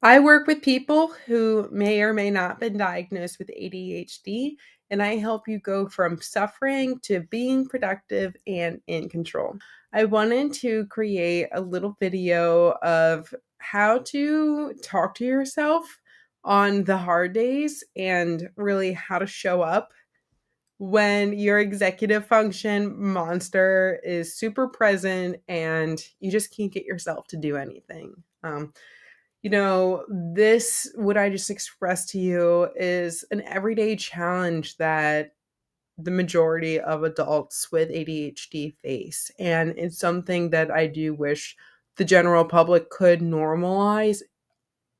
I work with people who may or may not been diagnosed with ADHD, and I help you go from suffering to being productive and in control. I wanted to create a little video of how to talk to yourself on the hard days and really how to show up when your executive function monster is super present and you just can't get yourself to do anything. This, what I just expressed to you, is an everyday challenge that the majority of adults with ADHD face. And it's something that I do wish the general public could normalize,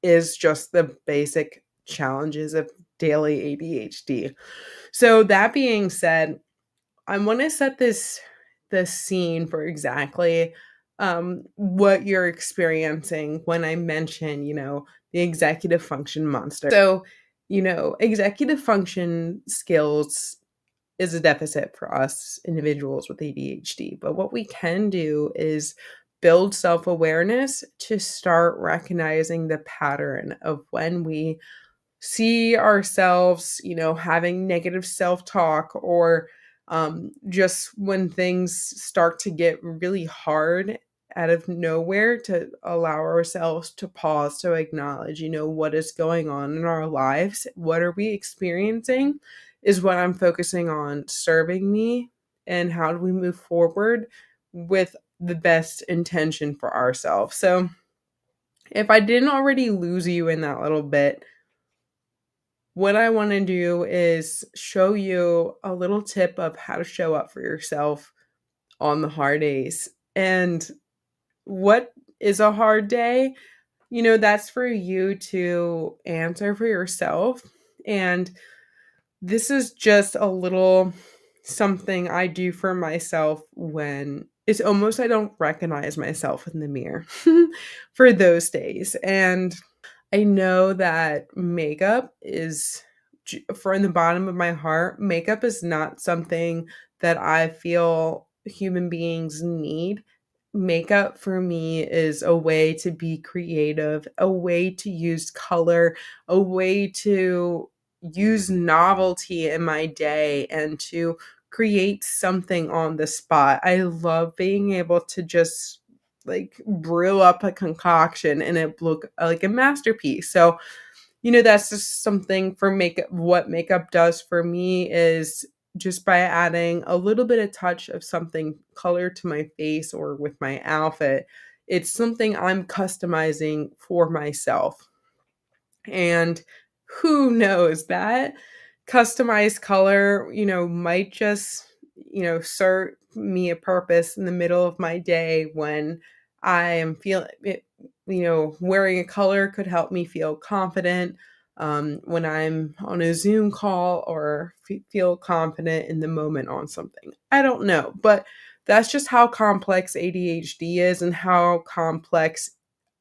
is just the basic challenges of daily ADHD. So that being said, I want to set this scene for exactly what you're experiencing when I mention, the executive function monster. So, executive function skills is a deficit for us individuals with ADHD. But what we can do is build self awareness to start recognizing the pattern of when we see ourselves, having negative self talk, or just when things start to get really hard out of nowhere, to allow ourselves to pause, to acknowledge, what is going on in our lives, what are we experiencing, is what I'm focusing on serving me, and how do we move forward with the best intention for ourselves. So, if I didn't already lose you in that little bit, what I want to do is show you a little tip of how to show up for yourself on the hard days. And what is a hard day? That's for you to answer for yourself. And this is just a little something I do for myself when it's almost I don't recognize myself in the mirror for those days. And I know that makeup is, from the bottom of my heart, makeup is not something that I feel human beings need. Makeup for me is a way to be creative, a way to use color, a way to use novelty in my day and to create something on the spot. I love being able to just brew up a concoction and it look like a masterpiece. So, that's just something for makeup. What makeup does for me is just by adding a little bit of touch of something color to my face or with my outfit, it's something I'm customizing for myself. And who knows, that customized color, might just, serve me a purpose in the middle of my day when I am feeling it. Wearing a color could help me feel confident when I'm on a Zoom call, or feel confident in the moment on something. I don't know, but that's just how complex ADHD is and how complex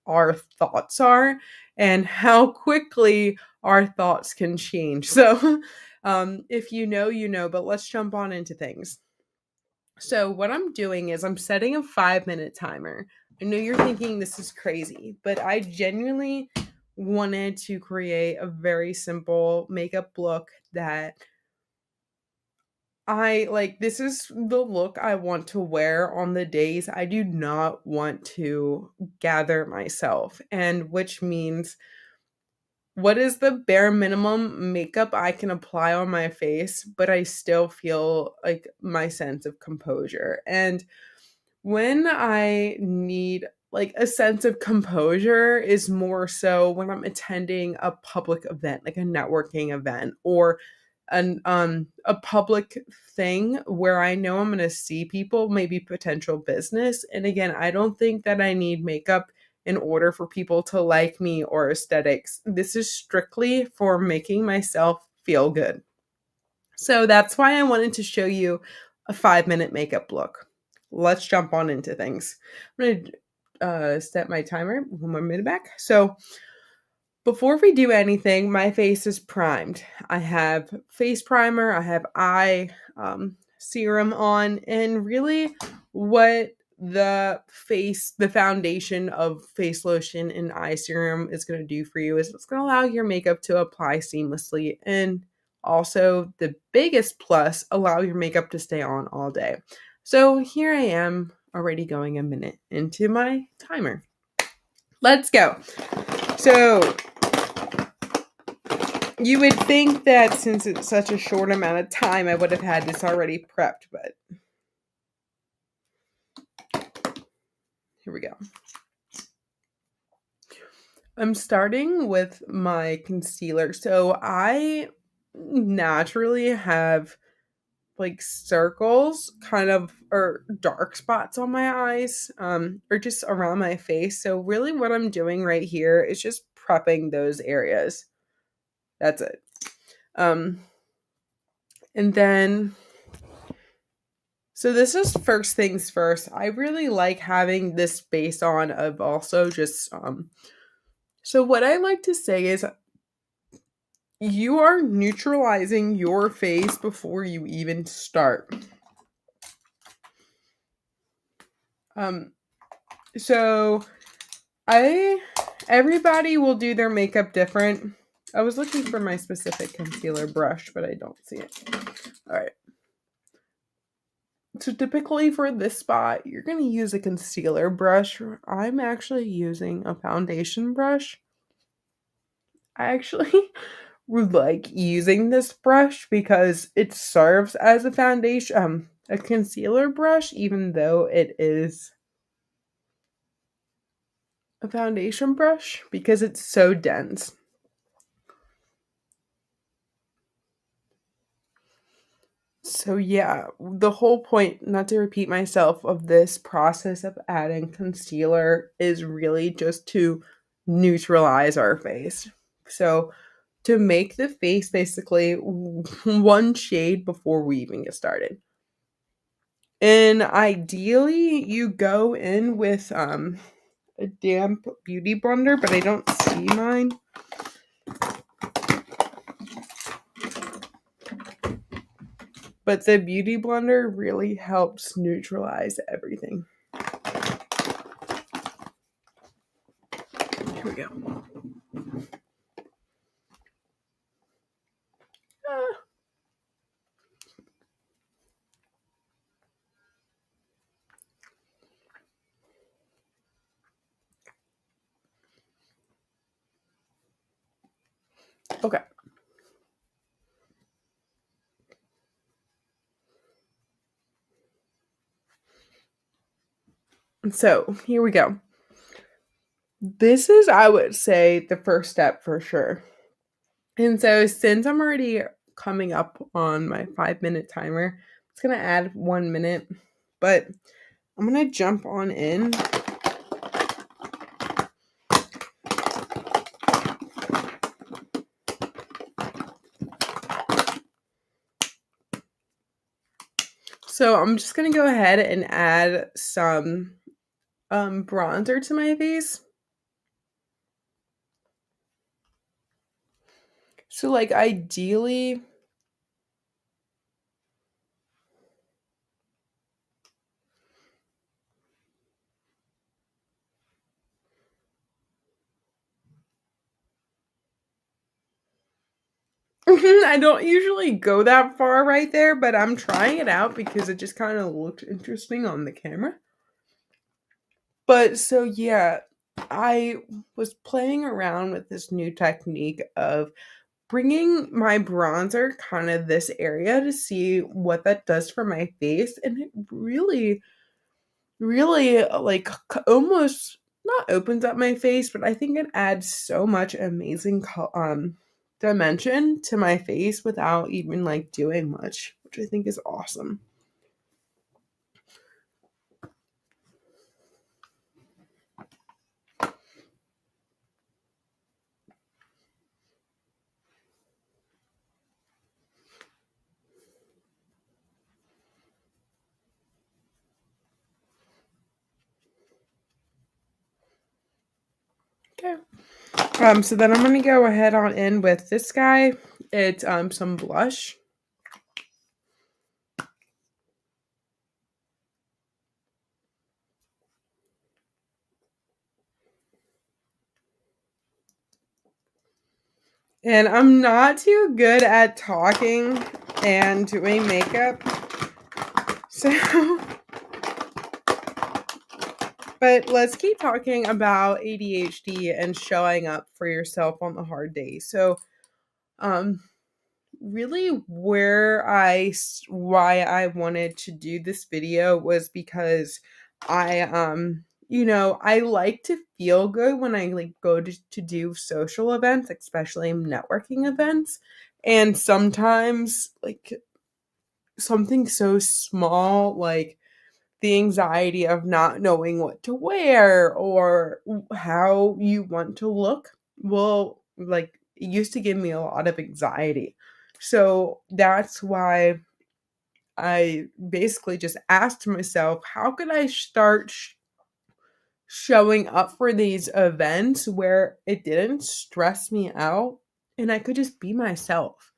our thoughts are and how quickly our thoughts can change. So, if but let's jump on into things. So, what I'm doing is I'm setting a 5-minute timer. I know you're thinking this is crazy, but I genuinely wanted to create a very simple makeup look that I like. This is the look I want to wear on the days I do not want to gather myself, and which means, what is the bare minimum makeup I can apply on my face, but I still feel like my sense of composure? And when I need a sense of composure is more so when I'm attending a public event, like a networking event, or a public thing where I know I'm going to see people, maybe potential business. And again, I don't think that I need makeup in order for people to like me or aesthetics. This is strictly for making myself feel good. So that's why I wanted to show you a 5-minute makeup look. Let's jump on into things. I'm going to set my timer 1 minute back. So before we do anything, my face is primed. I have face primer, I have eye serum on, and really what the foundation of face lotion and eye serum is going to do for you is it's going to allow your makeup to apply seamlessly, and also the biggest plus, allow your makeup to stay on all day. So here I am already going a minute into my timer. Let's go. So you would think that since it's such a short amount of time, I would have had this already prepped, but here we go. I'm starting with my concealer. So I naturally have like circles kind of or dark spots on my eyes or just around my face. So really what I'm doing right here is just prepping those areas. That's it. And then so this is first things first. I really like having this base on of also just so what I like to say is you are neutralizing your face before you even start. So everybody will do their makeup different. I was looking for my specific concealer brush, but I don't see it. All right. So typically for this spot, you're going to use a concealer brush. I'm actually using a foundation brush. I actually like using this brush because it serves as a foundation, a concealer brush, even though it is a foundation brush because it's so dense. So yeah, the whole point, not to repeat myself, of this process of adding concealer is really just to neutralize our face. So to make the face basically one shade before we even get started. And ideally you go in with a damp beauty blender, but I don't see mine. But the beauty blender really helps neutralize everything. Here we go. Okay. So here we go. This is, I would say, the first step for sure. And so since I'm already coming up on my 5-minute timer, it's going to add 1 minute, but I'm going to jump on in. So I'm just going to go ahead and add some bronzer to my face. So like ideally, I don't usually go that far right there, but I'm trying it out because it just kind of looked interesting on the camera. But so yeah, I was playing around with this new technique of bringing my bronzer kind of this area to see what that does for my face, and it really really like almost not opens up my face, but I think it adds so much amazing dimension to my face without even like doing much, which I think is awesome. Okay. So then I'm gonna go ahead on in with this guy. It's some blush. And I'm not too good at talking and doing makeup. So, but let's keep talking about ADHD and showing up for yourself on the hard days. So, really why I wanted to do this video was because I like to feel good when I like go to do social events, especially networking events. And sometimes like something so small like the anxiety of not knowing what to wear or how you want to look will like it used to give me a lot of anxiety. So that's why I basically just asked myself, how could I start showing up for these events where it didn't stress me out and I could just be myself?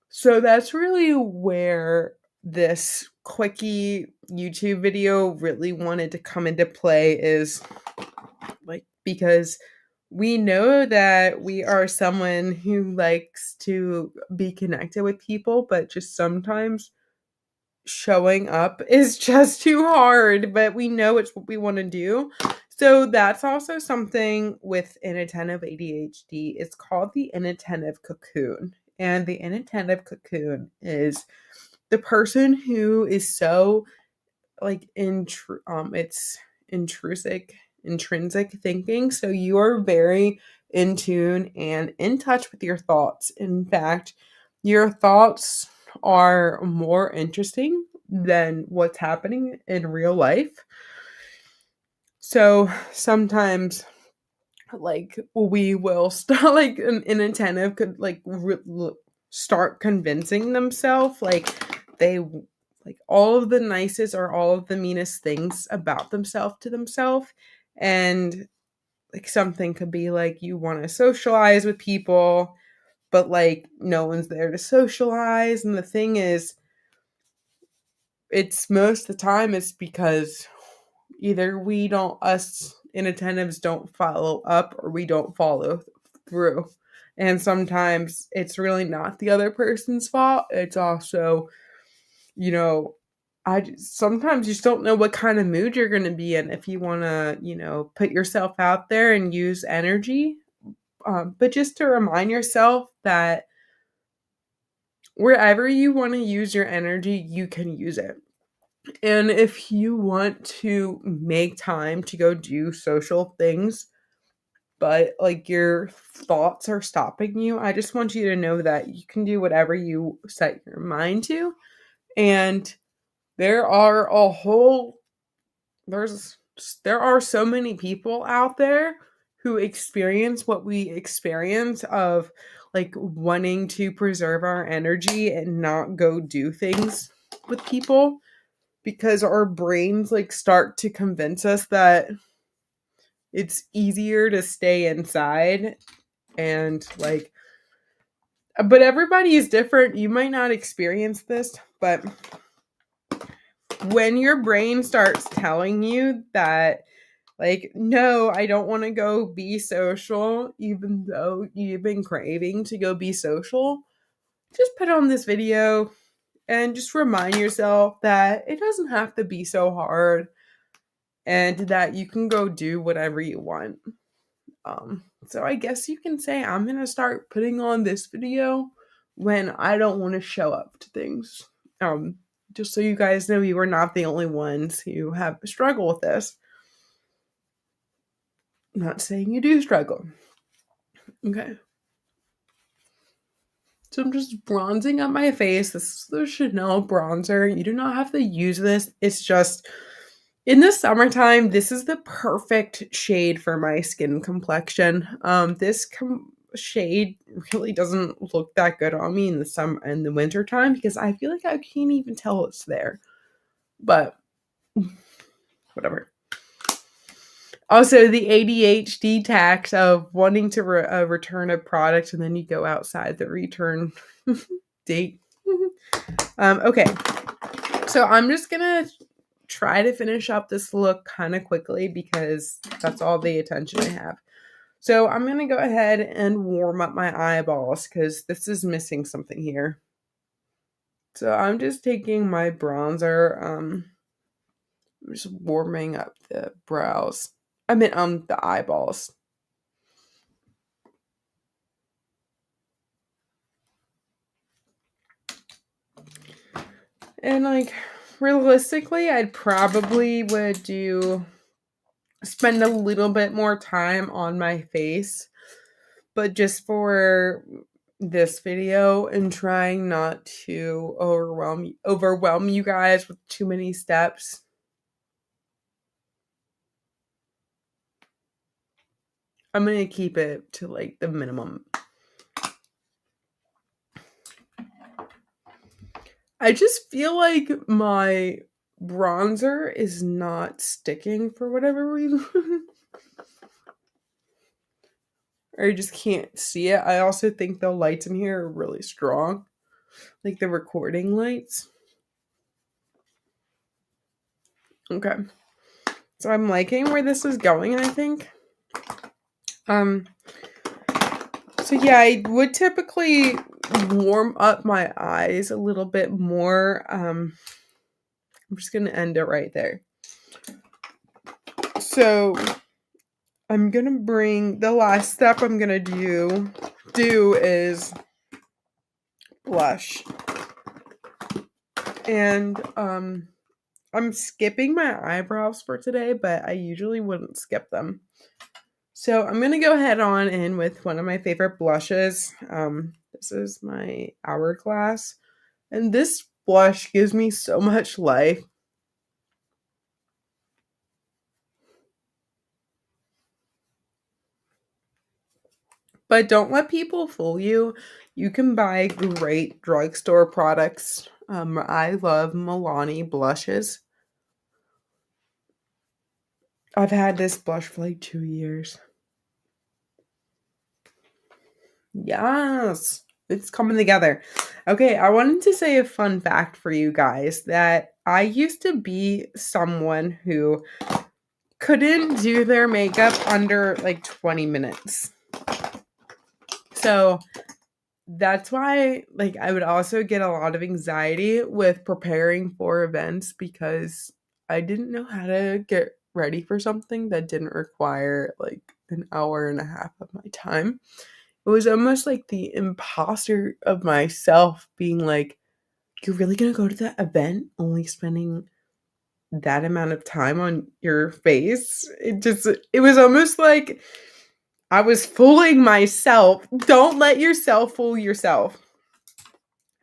So that's really where this quickie YouTube video really wanted to come into play is like because we know that we are someone who likes to be connected with people, but just sometimes showing up is just too hard, but we know it's what we want to do. So that's also something with inattentive ADHD. It's called the inattentive cocoon. And the inattentive cocoon is the person who is so like it's intrinsic thinking. So you are very in tune and in touch with your thoughts. In fact, your thoughts are more interesting than what's happening in real life. So sometimes like we will start like an inattentive could like start convincing themselves like they like all of the nicest or all of the meanest things about themselves to themselves. And like something could be like you want to socialize with people but like no one's there to socialize. And the thing is it's most of the time it's because either we don't us inattentives don't follow up or we don't follow through. And sometimes it's really not the other person's fault. It's also, sometimes you just don't know what kind of mood you're going to be in if you want to, put yourself out there and use energy. But just to remind yourself that wherever you want to use your energy, you can use it. And if you want to make time to go do social things, but like your thoughts are stopping you, I just want you to know that you can do whatever you set your mind to. And there are there are so many people out there who experience what we experience of like wanting to preserve our energy and not go do things with people because our brains like start to convince us that it's easier to stay inside and like but everybody is different. You might not experience this, but when your brain starts telling you that like no, I don't want to go be social even though you've been craving to go be social, just put on this video and just remind yourself that it doesn't have to be so hard and that you can go do whatever you want. So I guess you can say I'm going to start putting on this video when I don't want to show up to things. Just so you guys know, you are not the only ones who have struggle with this. I'm not saying you do struggle. Okay. So I'm just bronzing up my face. This is the Chanel bronzer. You do not have to use this. It's just in the summertime, this is the perfect shade for my skin complexion. This shade really doesn't look that good on me in the summer and the winter time because I feel like I can't even tell it's there. But whatever. Also, the ADHD tax of wanting to return a product and then you go outside the return date. Okay, so I'm just gonna try to finish up this look kind of quickly because that's all the attention I have. So I'm going to go ahead and warm up my eyeballs because this is missing something here. So I'm just taking my bronzer, I'm just warming up the brows. I mean, the eyeballs. And like, realistically, I'd probably would spend a little bit more time on my face, but just for this video and trying not to overwhelm you guys with too many steps. I'm going to keep it to like the minimum. I just feel like my bronzer is not sticking for whatever reason. Or I just can't see it. I also think the lights in here are really strong. Like the recording lights. Okay. So I'm liking where this is going, I think. So yeah, I would typically warm up my eyes a little bit more. I'm just gonna end it right there. So I'm gonna bring the last step I'm gonna do is blush. And I'm skipping my eyebrows for today, but I usually wouldn't skip them. So I'm gonna go head on in with one of my favorite blushes. This is my Hourglass. And this blush gives me so much life. But don't let people fool you. You can buy great drugstore products. I love Milani blushes. I've had this blush for like 2 years. Yes, it's coming together. Okay, I wanted to say a fun fact for you guys that I used to be someone who couldn't do their makeup under like 20 minutes. So that's why like I would also get a lot of anxiety with preparing for events because I didn't know how to get ready for something that didn't require like an hour and a half of my time. It was almost like the imposter of myself being like, you're really gonna go to that event only spending that amount of time on your face? It was almost like I was fooling myself. Don't let yourself fool yourself.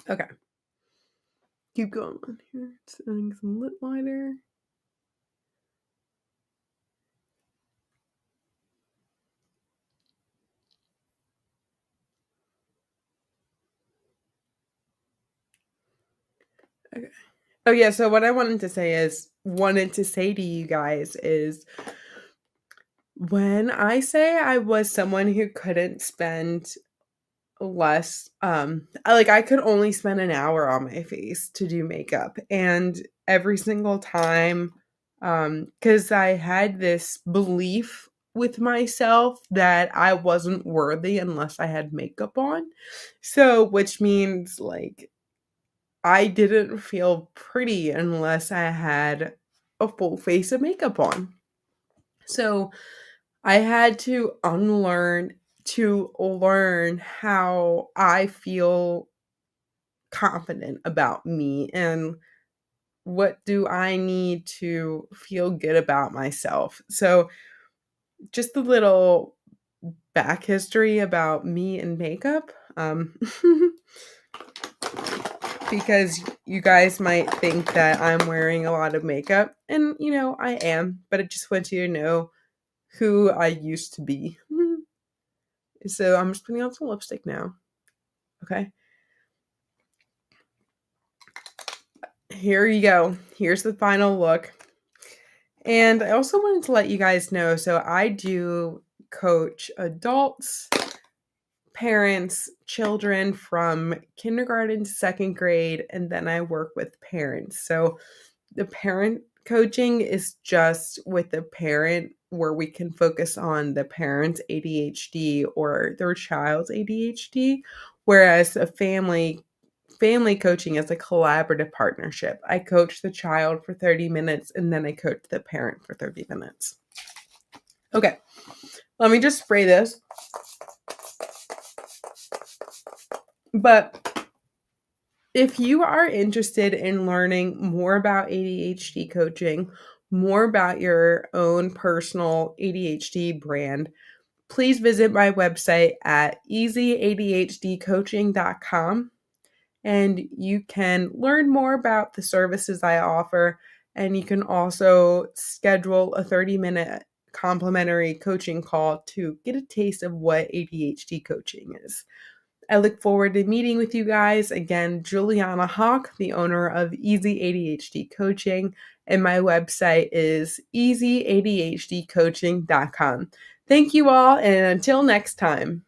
Okay. Keep going on here. Adding some lip liner. Okay. Oh yeah, so what I wanted to say to you guys is when I say I was someone who couldn't spend less I could only spend an hour on my face to do makeup, and every single time cuz I had this belief with myself that I wasn't worthy unless I had makeup on. So which means like I didn't feel pretty unless I had a full face of makeup on. So I had to learn how I feel confident about me and what do I need to feel good about myself. So just a little back history about me and makeup. Because you guys might think that I'm wearing a lot of makeup, and you know, I am, but I just want you to know who I used to be. So I'm just putting on some lipstick now. Okay. Here you go. Here's the final look. And I also wanted to let you guys know, so I do coach adults, parents, children from kindergarten to second grade, and then I work with parents. So the parent coaching is just with the parent where we can focus on the parent's ADHD or their child's ADHD, whereas a family coaching is a collaborative partnership. I coach the child for 30 minutes and then I coach the parent for 30 minutes. Okay, let me just spray this. But if you are interested in learning more about ADHD coaching, more about your own personal ADHD brand, please visit my website at easyadhdcoaching.com and you can learn more about the services I offer. And you can also schedule a 30-minute complimentary coaching call to get a taste of what ADHD coaching is. I look forward to meeting with you guys. Again, Juliana Hock, the owner of Easy ADHD Coaching, and my website is easyadhdcoaching.com. Thank you all, and until next time.